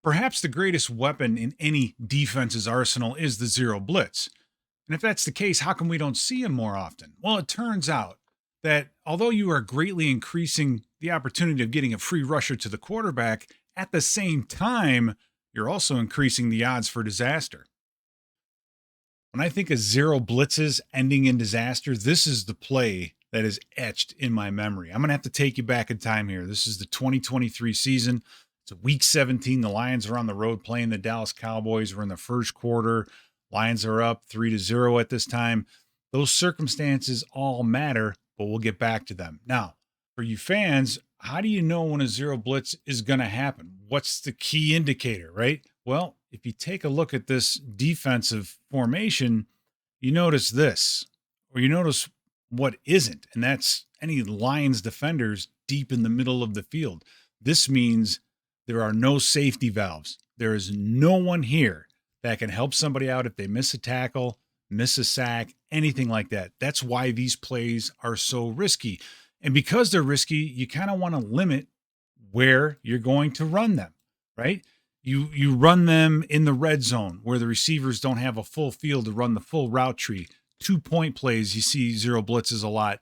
Perhaps the greatest weapon in any defense's arsenal is the zero blitz. And if that's the case, how come we don't see him more often? Well, it turns out that although you are greatly increasing the opportunity of getting a free rusher to the quarterback, at the same time, you're also increasing the odds for disaster. When I think of zero blitzes ending in disaster, this is the play that is etched in my memory. I'm going to have to take you back in time here. This is the 2023 season. It's week 17. The Lions are on the road playing the Dallas Cowboys. We're in the first quarter. Lions are up 3-0 at this time. Those circumstances all matter, but we'll get back to them. Now, for you fans, how do you know when a zero blitz is going to happen? What's the key indicator, right? Well, if you take a look at this defensive formation, you notice this, or you notice what isn't, and that's any Lions defenders deep in the middle of the field. This means there are no safety valves. There is no one here that can help somebody out if they miss a tackle, miss a sack, anything like that. That's why these plays are so risky. And because they're risky, you kind of want to limit where you're going to run them, right? You run them in the red zone where the receivers don't have a full field to run the full route tree. 2-point plays, you see zero blitzes a lot,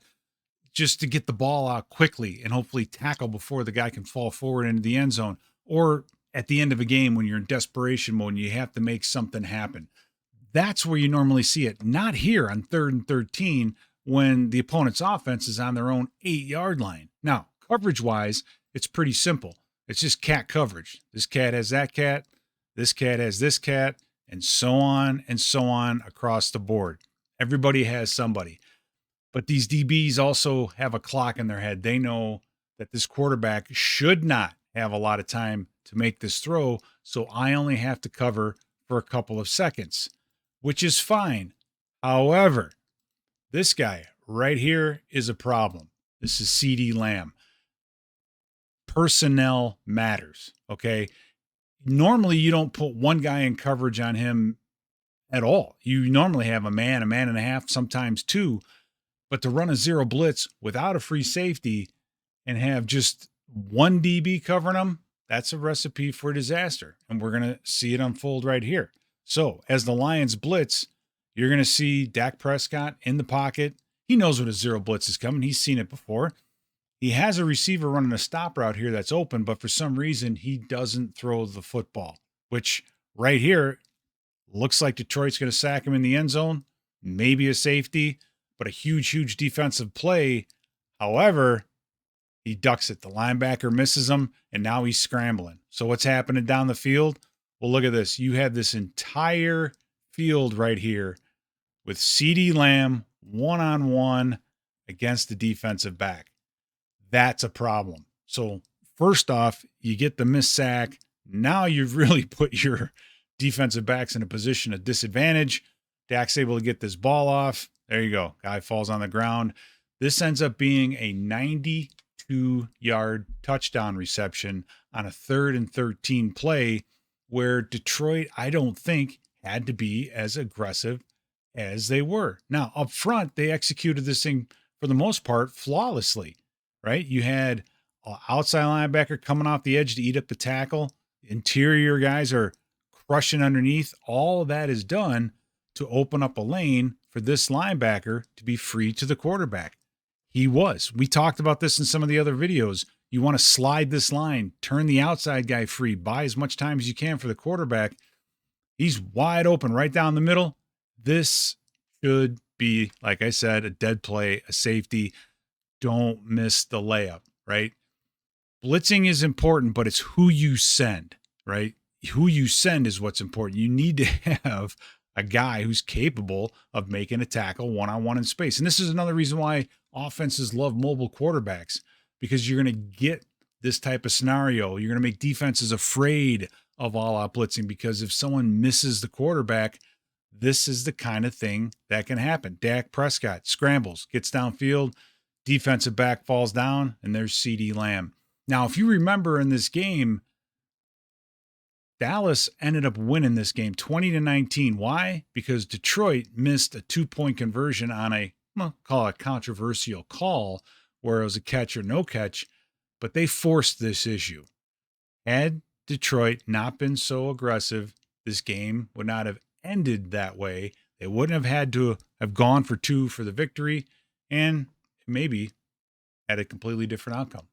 just to get the ball out quickly and hopefully tackle before the guy can fall forward into the end zone. Or at the end of a game when you're in desperation mode and you have to make something happen. That's where you normally see it. Not here on 3rd and 13 when the opponent's offense is on their own 8-yard line. Now, coverage-wise, it's pretty simple. It's just cat coverage. This cat has that cat, this cat has this cat, and so on across the board. Everybody has somebody. But these DBs also have a clock in their head. They know that this quarterback should not have a lot of time to make this throw, so I only have to cover for a couple of seconds, which is fine. However, this guy right here is a problem. This is CeeDee Lamb. Personnel matters, okay? Normally, you don't put one guy in coverage on him at all. You normally have a man and a half, sometimes two. But to run a zero blitz without a free safety and have just one DB covering them, that's a recipe for disaster. And we're going to see it unfold right here. So as the Lions blitz, you're going to see Dak Prescott in the pocket. He knows when a zero blitz is coming. He's seen it before. He has a receiver running a stop route here that's open, but for some reason, he doesn't throw the football, which right here looks like Detroit's going to sack him in the end zone, maybe a safety, but a huge defensive play. However, he ducks it. The linebacker misses him, and now he's scrambling. So what's happening down the field? Well, look at this. You have this entire field right here with CeeDee Lamb one-on-one against the defensive back. That's a problem. So first off, you get the missed sack. Now you've really put your defensive backs in a position of disadvantage. Dak's able to get this ball off. There you go. Guy falls on the ground. This ends up being a 92-yard touchdown reception on a 3rd and 13 play where Detroit, I don't think, had to be as aggressive as they were. Now, up front, they executed this thing for the most part flawlessly, right? You had an outside linebacker coming off the edge to eat up the tackle. Interior guys are crushing underneath. All of that is done to open up a lane for this linebacker to be free to the quarterback. He was. We talked about this in some of the other videos. You want to slide this line, turn the outside guy free, buy as much time as you can for the quarterback. He's wide open right down the middle. This should be, like I said, a dead play, a safety. Don't miss the layup, right? Blitzing is important, but it's who you send, right? Who you send is what's important. You need to have a guy who's capable of making a tackle one-on-one in space. And this is another reason why offenses love mobile quarterbacks, because you're going to get this type of scenario. You're going to make defenses afraid of all-out blitzing, because if someone misses the quarterback, this is the kind of thing that can happen. Dak Prescott scrambles, gets downfield, defensive back falls down, and there's CeeDee Lamb. Now, if you remember in this game, Dallas ended up winning this game 20-19. Why? Because Detroit missed a 2-point conversion on a, call it a controversial call where it was a catch or no catch, but they forced this issue. Had Detroit not been so aggressive, this game would not have ended that way. They wouldn't have had to have gone for two for the victory, and maybe had a completely different outcome.